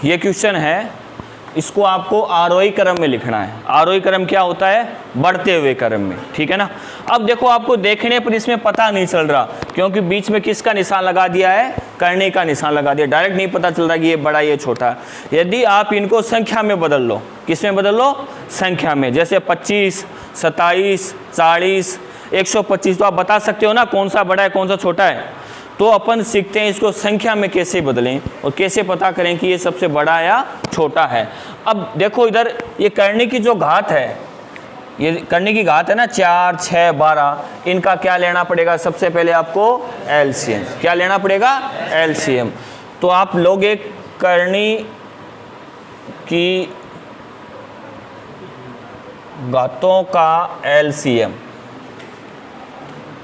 ये क्वेश्चन है, इसको आपको आरोही क्रम में लिखना है। आरोही क्रम क्या होता है? बढ़ते हुए क्रम में, ठीक है ना। अब देखो आपको देखने पर इसमें पता नहीं चल रहा, क्योंकि बीच में किसका निशान लगा दिया है? करने का निशान लगा दिया। डायरेक्ट नहीं पता चल रहा कि ये बड़ा ये छोटा। यदि आप इनको संख्या में बदल लो, किस में बदल लो? संख्या में। जैसे 25, 27, 40, 125, तो आप बता सकते हो ना कौन सा बड़ा है कौन सा छोटा है। तो अपन सीखते हैं इसको संख्या में कैसे बदलें और कैसे पता करें कि ये सबसे बड़ा या छोटा है। अब देखो इधर ये करने की जो घात है, ये करने की घात है ना 4, 6, 12, इनका क्या लेना पड़ेगा? सबसे पहले आपको एलसीएम। क्या लेना पड़ेगा? एलसीएम। तो आप लोग एक करनी की घातों का एलसीएम,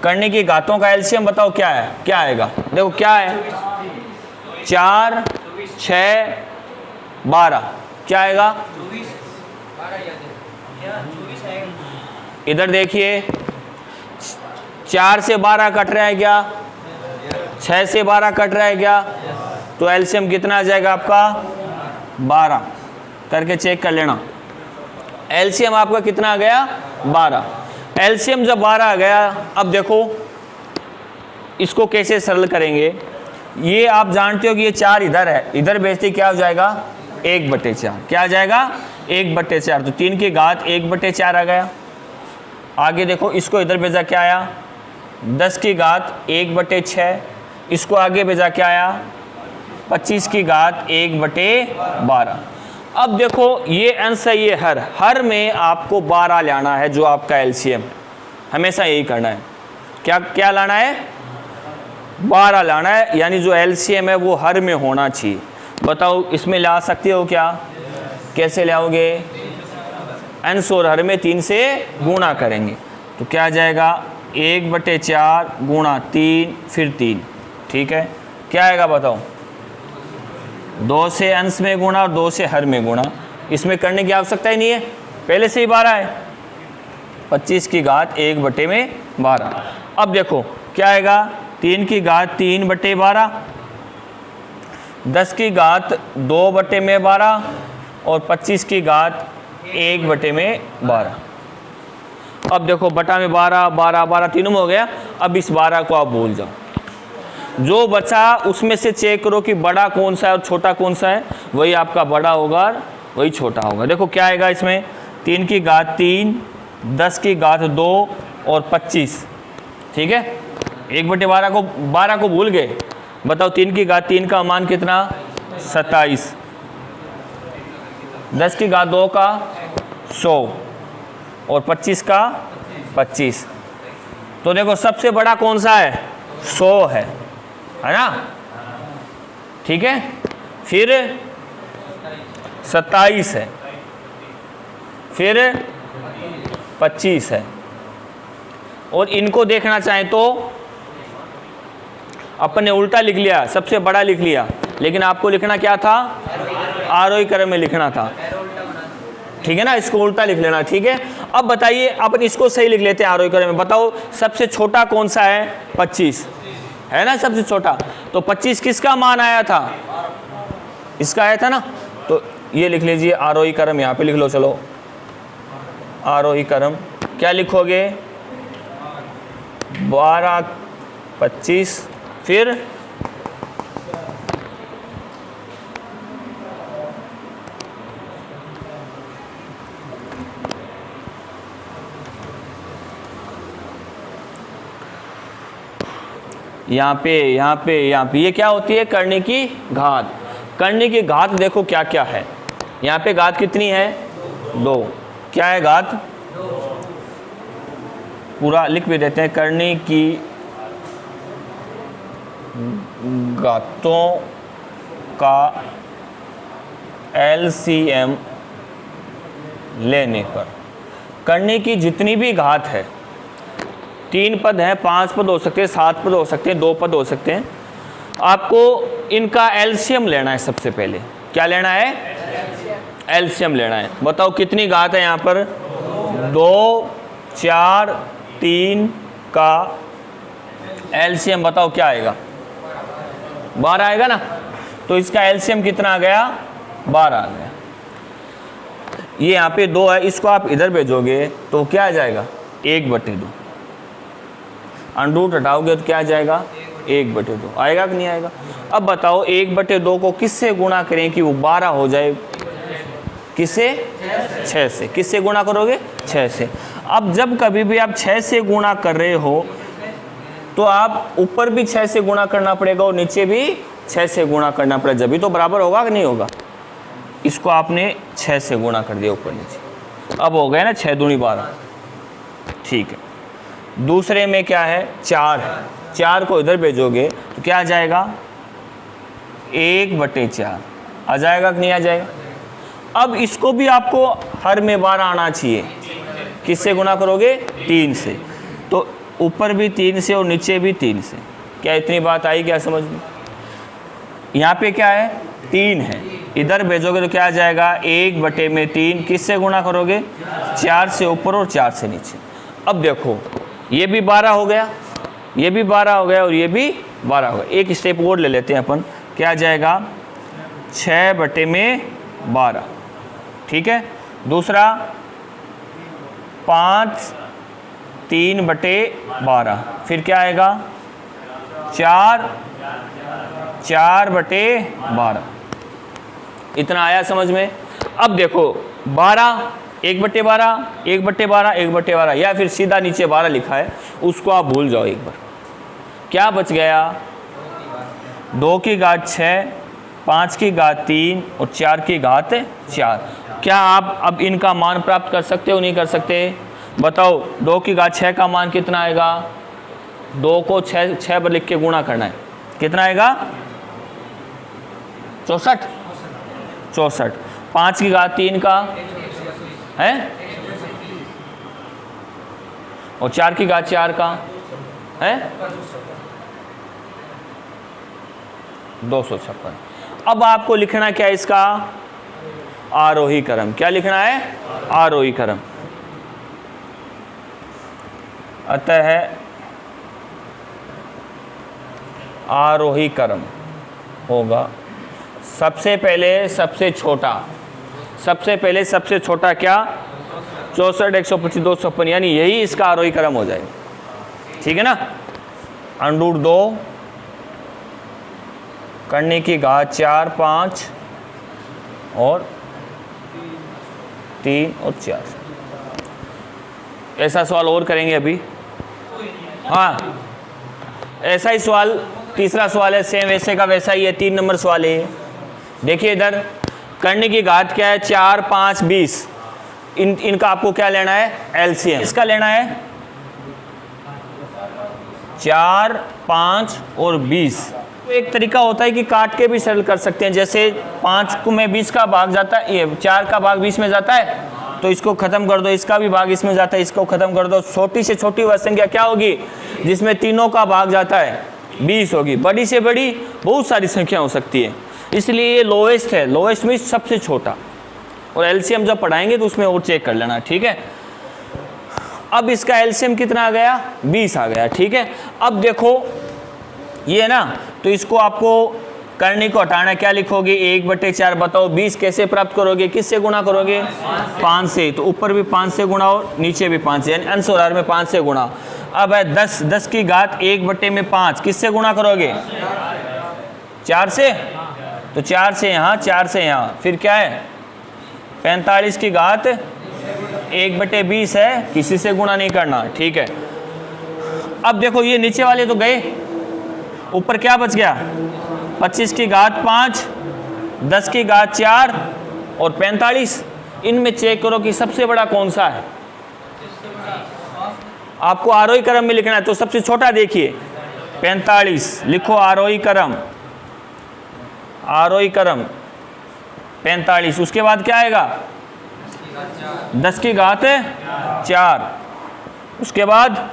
करने की घातों का एलसीएम बताओ क्या है? क्या आएगा? देखो क्या है? 4, 6, 12, क्या आएगा? इधर देखिए 4 से 12 कट रहा है क्या? 6 से 12 कट रहा है क्या? तो एलसीएम कितना आ जाएगा आपका? 12। करके चेक कर लेना। एलसीएम आपका कितना आ गया? 12। एलसीएम जब 12 आ गया, अब देखो इसको कैसे सरल करेंगे। ये आप जानते हो कि ये 4 इधर है, इधर भेजते क्या हो जाएगा? 1/4। क्या आ जाएगा? 1/4। तो 3 की घात 1/4 आ गया। आगे देखो इसको इधर भेजा क्या आया? 10 की घात 1/6। इसको आगे भेजा क्या आया? 25 की घात 1/12। अब देखो ये अंश है, ये हर में आपको 12 लाना है, जो आपका एलसीएम। हमेशा यही करना है। क्या क्या लाना है? 12 लाना है, यानी जो एलसीएम है वो हर में होना चाहिए। बताओ इसमें ला सकते हो क्या? कैसे लाओगे? अंश और हर में 3 से गुणा करेंगे तो क्या आ जाएगा? 1/4 गुणा 3 फिर 3, ठीक है। क्या आएगा बताओ? 2 से अंश में गुणा और 2 से हर में गुणा। इसमें करने की आवश्यकता ही नहीं है, पहले से ही 12 है। 25 की घात 1/12। अब देखो क्या आएगा? 3 की घात 3/12, 10 की घात 2/12 और 25 की घात 1/12। अब देखो बटा में 12, 12, 12 तीनों में हो गया। अब इस 12 को आप भूल जाओ, जो बचा उसमें से चेक करो कि बड़ा कौन सा है और छोटा कौन सा है। वही आपका बड़ा होगा और वही छोटा होगा। देखो क्या आएगा इसमें? 3 की घात 3, 10 की घात 2 और 25, ठीक है। 1/12 को भूल गए। बताओ 3 की घात 3 का मान कितना? 27। 10 की घात 2 का 100 और 25 का 25। तो देखो सबसे बड़ा कौन सा है? 100 है ना, ठीक है। फिर 27 है, फिर 25 है। और इनको देखना चाहें तो अपन ने उल्टा लिख लिया, सबसे बड़ा लिख लिया, लेकिन आपको लिखना क्या था? आरोही क्रम में लिखना था, ठीक है ना। इसको उल्टा लिख लेना, ठीक है। अब बताइए, अपन इसको सही लिख लेते हैं आरोही क्रम में। बताओ सबसे छोटा कौन सा है? 25 है ना सबसे छोटा। तो 25 किसका मान आया था? इसका आया था ना। तो ये लिख लीजिए आरोही क्रम, यहाँ पे लिख लो। चलो आरोही क्रम क्या लिखोगे? 12, 25 फिर यहाँ पे ये क्या होती है? करने की घात। करने की घात देखो क्या क्या है। यहाँ पे घात कितनी है? 2। क्या है घात? पूरा लिख भी देते हैं। करने की घातों का एलसीएम लेने पर, करने की जितनी भी घात है, 3 पद हैं, 5 पद हो सकते हैं, 7 पद हो सकते हैं, 2 पद हो सकते हैं, आपको इनका एलसीएम लेना है। सबसे पहले क्या लेना है? एलसीएम लेना है। बताओ कितनी घात है यहाँ पर? 2, 4, 3 का एलसीएम बताओ क्या आएगा? 12 आएगा ना। तो इसका एलसीएम कितना आ गया? 12 आ गया। ये यहाँ पे 2 है, इसको आप इधर भेजोगे तो क्या आ जाएगा 1/2। अंडरूट हटाओगे तो क्या आ जाएगा 1/2 आएगा कि नहीं आएगा। अब बताओ 1/2 को किससे गुणा करें कि वो 12 हो जाए, किससे 6 से। किससे गुणा करोगे 6 से। अब जब कभी भी आप 6 से गुणा कर रहे हो तो आप ऊपर भी 6 से गुणा करना पड़ेगा और नीचे भी 6 से गुणा करना पड़ेगा, जब भी तो बराबर होगा कि नहीं होगा। इसको आपने 6 से गुणा कर दिया ऊपर नीचे, अब हो गया ना 6 दूनी 12। ठीक है, दूसरे में क्या है 4 है, 4 को इधर भेजोगे तो क्या आ जाएगा 1/4 आ जाएगा कि नहीं आ जाएगा। अब इसको भी आपको हर में 12 आना चाहिए, किससे गुणा करोगे 3 से, तो ऊपर भी 3 से और नीचे भी 3 से। क्या इतनी बात आई क्या समझ में। यहाँ पे क्या है 3 है, इधर भेजोगे तो क्या आ जाएगा 1/3। किससे गुणा करोगे 4 से ऊपर और 4 से नीचे। अब देखो ये भी 12 हो गया, ये भी 12 हो गया और ये भी 12 हो गया। एक स्टेप और ले लेते हैं अपन, क्या आ जाएगा 6/12। ठीक है, दूसरा 5 3/12, फिर क्या आएगा 4/12। इतना आया समझ में। अब देखो 12 1/12 1/12 1/12, या फिर सीधा नीचे 12 लिखा है उसको आप भूल जाओ एक बार। क्या बच गया 2 की घात 6, 5 की घात 3 और 4 की घात 4। क्या आप अब इनका मान प्राप्त कर सकते हो नहीं कर सकते बताओ। 2 की घात 6 का मान कितना आएगा, 2 को 6 पर लिख के गुणा करना है, कितना आएगा 64। 5 की घात 3 का है और 4 की घात 4 का है 256। अब आपको लिखना क्या है इसका आरोही क्रम। क्या लिखना है आरोही क्रम। अतः आरोही क्रम होगा सबसे पहले सबसे छोटा, सबसे पहले सबसे छोटा क्या 64 125 256, यानी यही इसका आरोही क्रम हो जाएगा। ठीक है ना। √2 करने की घात 4 5 और 3 और 4। ऐसा सवाल और करेंगे अभी। हाँ ऐसा ही सवाल, तीसरा सवाल है सेम वैसे का वैसा ही है, 3 नंबर सवाल है। देखिए इधर करने की घात क्या है 4 5 20, इनका आपको क्या लेना है एलसीएम। इसका लेना है 4 5 और 20। तो एक तरीका होता है कि काट के भी सरल कर सकते हैं, जैसे 5 को में 20 का भाग जाता है, ये 4 का भाग 20 में जाता है तो इसको खत्म कर दो, इसका भी भाग इसमें जाता है, इसको खत्म कर दो। छोटी से छोटी वह संख्या क्या होगी जिसमें तीनों का भाग जाता है 20 होगी। बड़ी से बड़ी बहुत सारी संख्या हो सकती है, इसलिए ये लोएस्ट है, लोएस्ट में सबसे छोटा। और एलसीएम जब पढ़ाएंगे तो उसमें और चेक कर लेना। ठीक है, अब इसका एलसीएम कितना आ गया 20 आ गया। ठीक है, अब देखो ये ना, तो इसको आपको करने को हटाना, क्या लिखोगे 1/4। बताओ 20 कैसे प्राप्त करोगे, किससे गुणा करोगे 5 से, तो ऊपर भी 5 से गुणा और नीचे भी 5 से, यानी अंश और हर में 5 से गुणा। अब है 10 की घात 1/5, किससे गुणा करोगे 4 से, तो 4 से यहाँ 4 से यहाँ, फिर क्या है 45 की घात 1/20 है, किसी से गुणा नहीं करना। ठीक है, अब देखो ये नीचे वाले तो गए, ऊपर क्या बच गया 25 की घात 5, 10 की घात 4 और 45। इनमें चेक करो कि सबसे बड़ा कौन सा है। आपको आरोही क्रम में लिखना है, तो सबसे छोटा देखिए 45 लिखो, आरोही क्रम, आरोही क्रम 45। उसके बाद क्या आएगा 10 की घात 4, उसके बाद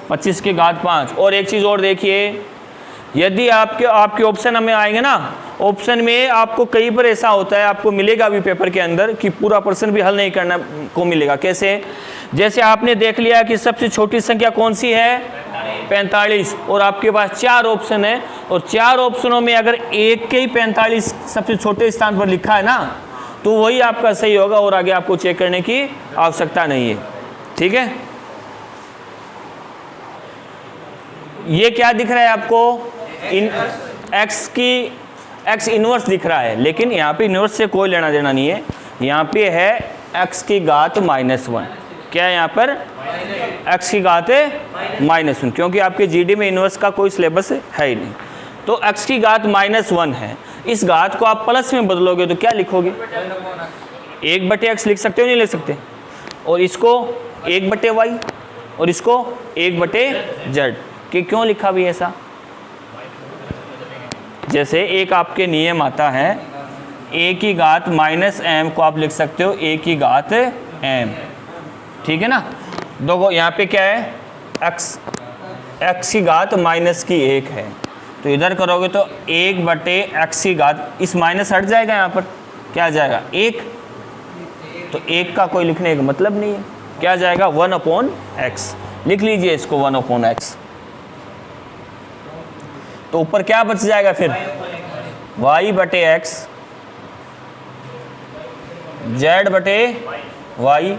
25 की घात 5। और एक चीज़ और देखिए, यदि आपके ऑप्शन हमें आएंगे ना, ऑप्शन में आपको कई बार ऐसा होता है, आपको मिलेगा भी पेपर के अंदर कि पूरा प्रश्न भी हल नहीं करना को मिलेगा। कैसे, जैसे आपने देख लिया कि सबसे छोटी संख्या कौन सी है 45 और आपके पास 4 ऑप्शन है और 4 ऑप्शनों में अगर एक के ही 45 सबसे छोटे स्थान पर लिखा है ना, तो वही आपका सही होगा और आगे आपको चेक करने की आवश्यकता नहीं है। ठीक है, ये क्या दिख रहा है आपको? एक्स इनवर्स दिख रहा है, लेकिन यहाँ पे इनवर्स से कोई लेना देना नहीं है। यहाँ पे है एक्स की घात -1। क्या है यहाँ पर? एक्स की घात -1, क्योंकि आपके जीडी में इनवर्स का कोई सिलेबस है ही नहीं। तो एक्स की घात -1 है। इस घात को आप प्लस में बदलोगे तो क्या लिखोगे? 1/x लिख सकते हो, नहीं लिख सकते? और इसको 1/y और इसको 1/z। कि क्यों लिखा भी ऐसा? जैसे एक आपके नियम आता है, a की घात -m को आप लिख सकते हो a की घात m। ठीक है ना? देखो यहाँ पे क्या है? x की घात -1 है, तो इधर करोगे तो 1/x की घात, इस माइनस हट जाएगा, यहाँ पर क्या आ जाएगा? 1। तो 1 का कोई लिखने का मतलब नहीं है। क्या आ जाएगा? 1/x। लिख लीजिए इसको 1/x। तो ऊपर क्या बच जाएगा फिर? y/x, z/y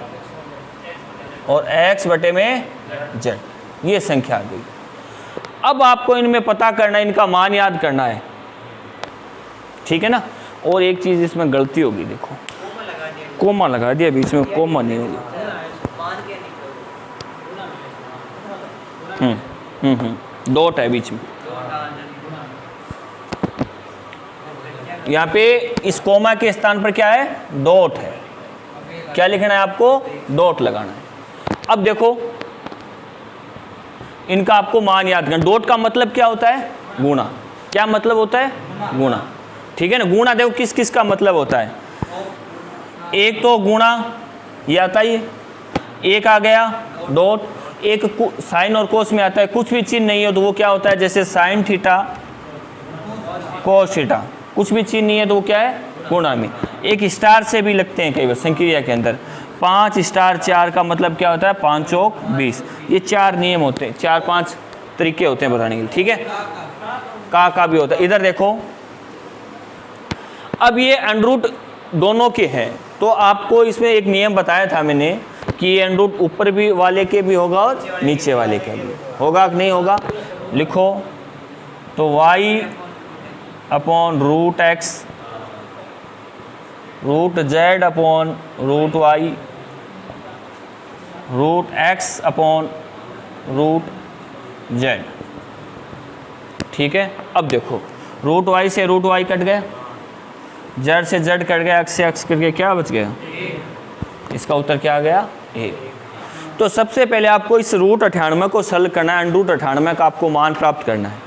और x/z। ये संख्या आ गई। अब आपको इनमें पता करना है, इनका मान याद करना है। ठीक है ना? और एक चीज़ इसमें गलती होगी, देखो कोमा लगा दिया बीच में, कोमा नहीं होगी। डॉट है बीच में। यहाँ पे इस कोमा के स्थान पर क्या है? डॉट है। क्या लिखना है आपको? डॉट लगाना है। अब देखो इनका आपको मान याद करना। डॉट का मतलब क्या होता है? गुणा। क्या मतलब होता है? गुणा। ठीक है ना? गुणा देखो किस किस का मतलब होता है। एक तो गुणा ये आता ही है, एक आ गया डॉट। एक साइन और कोस में आता है, कुछ भी चिन्ह नहीं हो तो वो क्या होता है? जैसे साइन थीटा कोस थीटा, कुछ भी चिन्ह नहीं है तो वो क्या है? गुणा में। एक स्टार से भी लगते हैं कई बार संक्रिया के अंदर। 5 स्टार 4 का मतलब क्या होता है? 5 चौक 20। ये 4 नियम होते हैं, 4-5 तरीके होते हैं बताने के लिए। ठीक है, का भी होता है। इधर देखो, अब ये अंडरूट दोनों के हैं, तो आपको इसमें एक नियम बताया था मैंने कि ये अंडरूट ऊपर भी वाले के भी होगा और नीचे वाले के भी होगा कि नहीं होगा? लिखो तो y/√x √z/√y √x/√z। ठीक है, अब देखो √y से √y कट गया, z से z कट गया, x से x कट गया, क्या बच गया? इसका उत्तर क्या आ गया? a। तो सबसे पहले आपको इस √98 को सरल करना है। √98 का आपको मान प्राप्त करना है।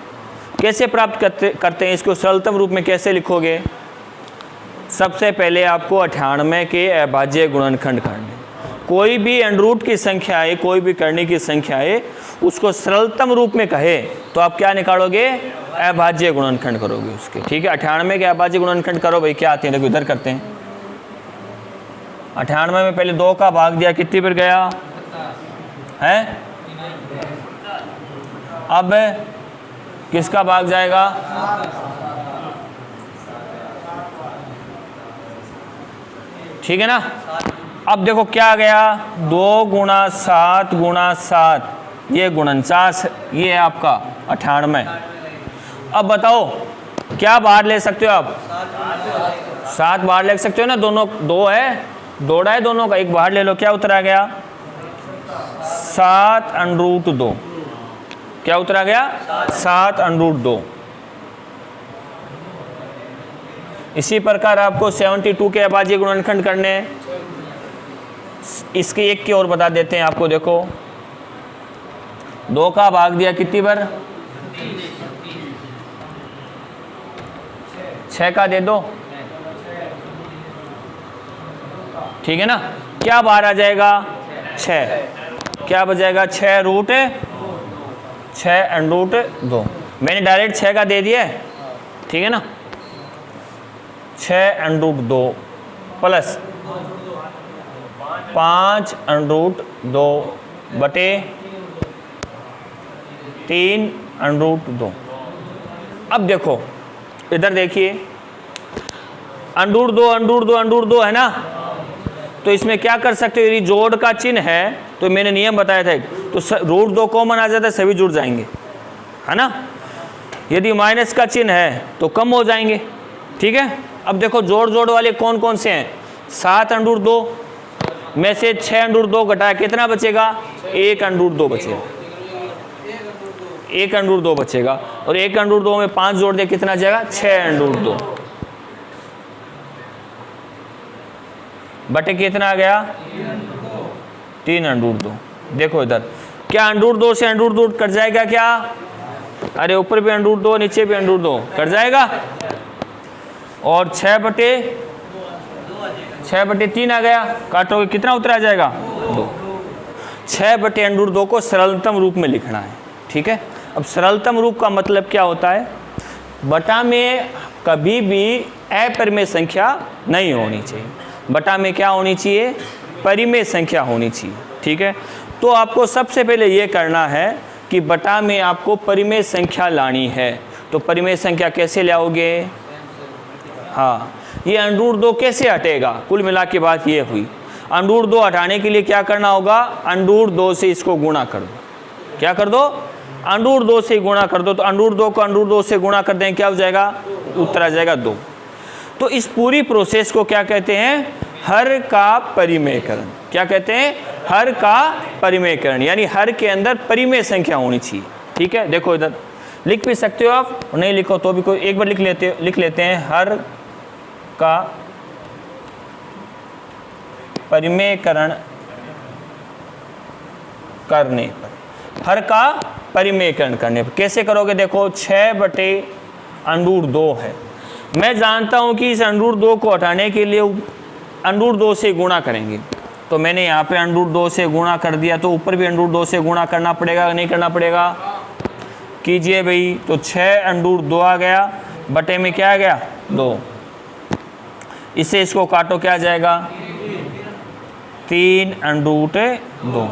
कैसे प्राप्त करते हैं इसको? सरलतम रूप में कैसे लिखोगे? सबसे पहले आपको 98 के अभाज्य गुणनखंड करने। कोई भी अंडरूट की संख्या है, कोई भी करने की संख्या है, उसको सरलतम रूप में कहे तो आप क्या निकालोगे? अभाज्य गुणनखंड करोगे उसके। ठीक है, 98 के अभाज्य गुणनखंड करो भाई। क्या आते हैं? देखो इधर करते हैं। 98 में पहले 2 का भाग दिया, कितनी पर गया है? अब किसका भाग जाएगा? ठीक है ना? अब देखो क्या आ गया? 2 × 7 × 7, ये गुणनचास, ये है आपका 98। अब बताओ क्या बाहर ले सकते हो आप? 7 बाहर ले सकते हो ना, दोनों 2 है, जोड़ा है दोनों का, एक बाहर ले लो। क्या उत्तर आ गया? 7√2। क्या उत्तर आ गया? 7√2। इसी प्रकार आपको 72 के अभाज्य गुणनखंड करने हैं। इसके एक की ओर बता देते हैं आपको। देखो 2 का भाग दिया, कितनी बार? 6 का दे दो। ठीक है ना? क्या बाहर आ जाएगा? 6। क्या बचेगा? 6√2। मैंने डायरेक्ट 6 का दे दिया है। ठीक है ना? 6√2 प्लस 5√2 बटे 3√2। अब देखो इधर देखिए, अंडूर दो है ना, तो इसमें क्या कर सकते हो, यदि जोड़ का चिन्ह है तो मैंने नियम बताया था, तो रूट 2 कॉमन आ जाता है, सभी जुड़ जाएंगे, है ना। यदि माइनस का चिन्ह है तो कम हो जाएंगे, ठीक है। अब देखो जोड़ वाले कौन कौन से हैं, 7 अंडूर 2 में से 6 अंडूर 2 घटाया कितना बचेगा, 1 अंडूर 2 बचेगा, 1 अंडूर 2 बचेगा, और 1 अंडूर 2 में 5 जोड़ दे कितना जाएगा, 6 अंडूर 2 बटे कितना आ गया, 3 अंडूर 2। देखो इधर क्या अंडूर 2 से अंडूर 2 कट जाएगा क्या, अरे ऊपर भी अंडूर 2 नीचे भी अंडूर 2 कट जाएगा, और 6 बटे 3 आ गया, काटोगे कितना उत्तर आ जाएगा, 2। 6 बटे अंडूर 2 को सरलतम रूप में लिखना है, ठीक है। अब सरलतम रूप का मतलब क्या होता है, बटा में कभी भी अपरिमेय संख्या नहीं होनी चाहिए, बटा में क्या होनी चाहिए, परिमेय संख्या होनी चाहिए, ठीक है। तो आपको सबसे पहले ये करना है कि बटा में आपको परिमेय संख्या लानी है, तो परिमेय संख्या कैसे लाओगे, हाँ, ये अंडूर 2 कैसे हटेगा, कुल मिला के बात ये हुई। अंडूर 2 हटाने के लिए क्या करना होगा, अंडूर 2 से इसको गुणा कर दो, क्या कर दो, अंडूर 2 से गुणा कर दो, तो अंडूर 2 को अंडूर 2 से गुणा कर दें, क्या हो जाएगा, उत्तर आ जाएगा 2। तो इस पूरी प्रोसेस को क्या कहते हैं, हर का परिमेयकरण। क्या कहते हैं, हर का परिमेयकरण, यानी हर के अंदर परिमेय संख्या होनी चाहिए, ठीक है। देखो इधर लिख भी सकते हो आप, नहीं लिखो तो भी कोई एक बार लिख लेते हैं, हर का परिमेयकरण करने पर, हर का परिमेयकरण करने पर कैसे करोगे, देखो 6 बटे अंडूर 2 है, मैं जानता हूं कि इस अंडूर 2 को हटाने के लिए अंडूर 2 से गुणा करेंगे, तो मैंने यहाँ पे अंडूर 2 से गुणा कर दिया, तो ऊपर भी अंडूर 2 से गुणा करना पड़ेगा, नहीं करना पड़ेगा, कीजिए भाई। तो 6 अंडूर 2 आ गया, बटे में क्या आ गया, 2, इससे इसको काटो क्या आ जाएगा, 3 अंडूर 2।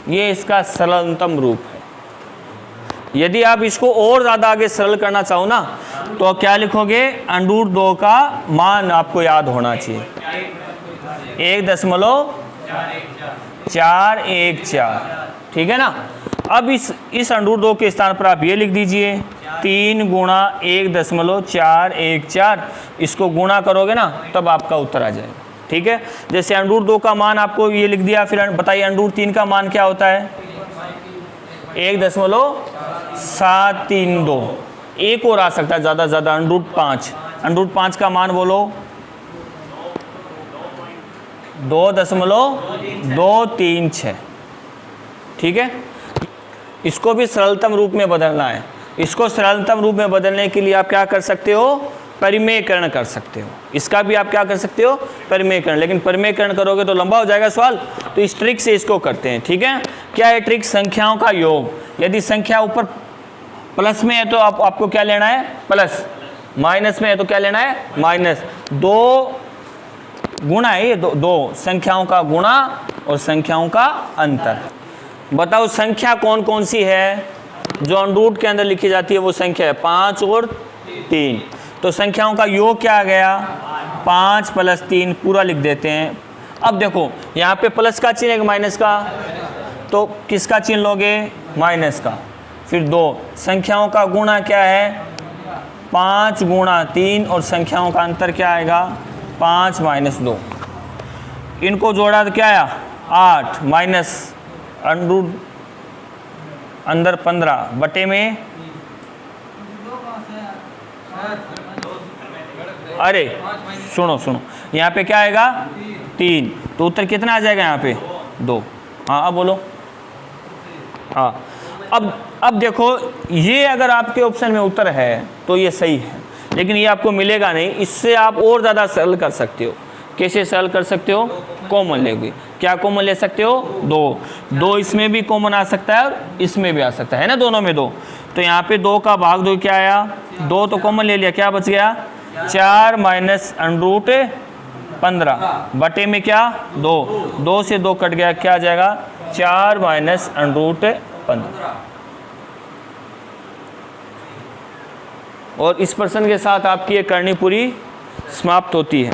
ये इसका सरलतम रूप है। यदि आप इसको और ज़्यादा आगे सरल करना चाहो ना, तो क्या लिखोगे, अंडूर 2 का मान आपको याद होना चाहिए, 1.414, ठीक है ना। अब इस अंडूर 2 के स्थान पर आप ये लिख दीजिए, 3 गुणा 1.414, इसको गुणा करोगे ना तब आपका उत्तर आ जाएगा, ठीक है। जैसे अंडूर 2 का मान आपको ये लिख दिया, फिर बताइए अंडूर 3 का मान क्या होता है, 1.732, एक और आ सकता है ज़्यादा से ज़्यादा, अंडूर 5, अंडूर 5 का मान बोलो 2.236, ठीक है। इसको भी सरलतम रूप में बदलना है, इसको सरलतम रूप में बदलने के लिए आप क्या कर सकते हो, परिमेयकरण कर सकते हो, इसका भी आप क्या कर सकते हो, परिमेयकरण। लेकिन परिमेयकरण करोगे तो लंबा हो जाएगा सवाल, तो इस ट्रिक से इसको करते हैं, ठीक है। क्या है ट्रिक, संख्याओं का योग, यदि संख्या ऊपर प्लस में है तो आपको क्या लेना है, प्लस, माइनस में है तो क्या लेना है, माइनस। 2 गुणा है ये, दो संख्याओं का गुणा और संख्याओं का अंतर। बताओ संख्या कौन कौन सी है जो अंडूट के अंदर लिखी जाती है, वो संख्या है 5 और 3। तो संख्याओं का योग क्या आ गया, 5 + 3, पूरा लिख देते हैं। अब देखो यहाँ पे प्लस का चिन्ह है माइनस का, तो किसका चिन्ह लोगे, माइनस का। फिर 2 संख्याओं का गुणा क्या है, 5 गुणा 3, और संख्याओं का अंतर क्या आएगा, 5 - 2। इनको जोड़ा तो क्या आया, 8 माइनस अंडर अंदर 15 बटे में, अरे सुनो यहाँ पे क्या आएगा, 3, तो उत्तर कितना आ जाएगा यहाँ पे, 2। हाँ अब बोलो, हाँ अब देखो ये अगर आपके ऑप्शन में उत्तर है तो ये सही है, लेकिन ये आपको मिलेगा नहीं, इससे आप और ज़्यादा सरल कर सकते हो। कैसे सरल कर सकते हो, कॉमन लेंगे। क्या कॉमन ले सकते हो, 2 इसमें भी कॉमन आ सकता है और इसमें भी आ सकता है ना, दोनों में 2। तो यहाँ पे 2 का भाग 2 क्या आया, 2 तो कॉमन ले लिया, क्या बच गया, 4 - √15 बटे में क्या, 2 से 2 कट गया, क्या आ जाएगा, 4 - √15। और इस प्रश्न के साथ आपकी ये करनी पूरी समाप्त होती है।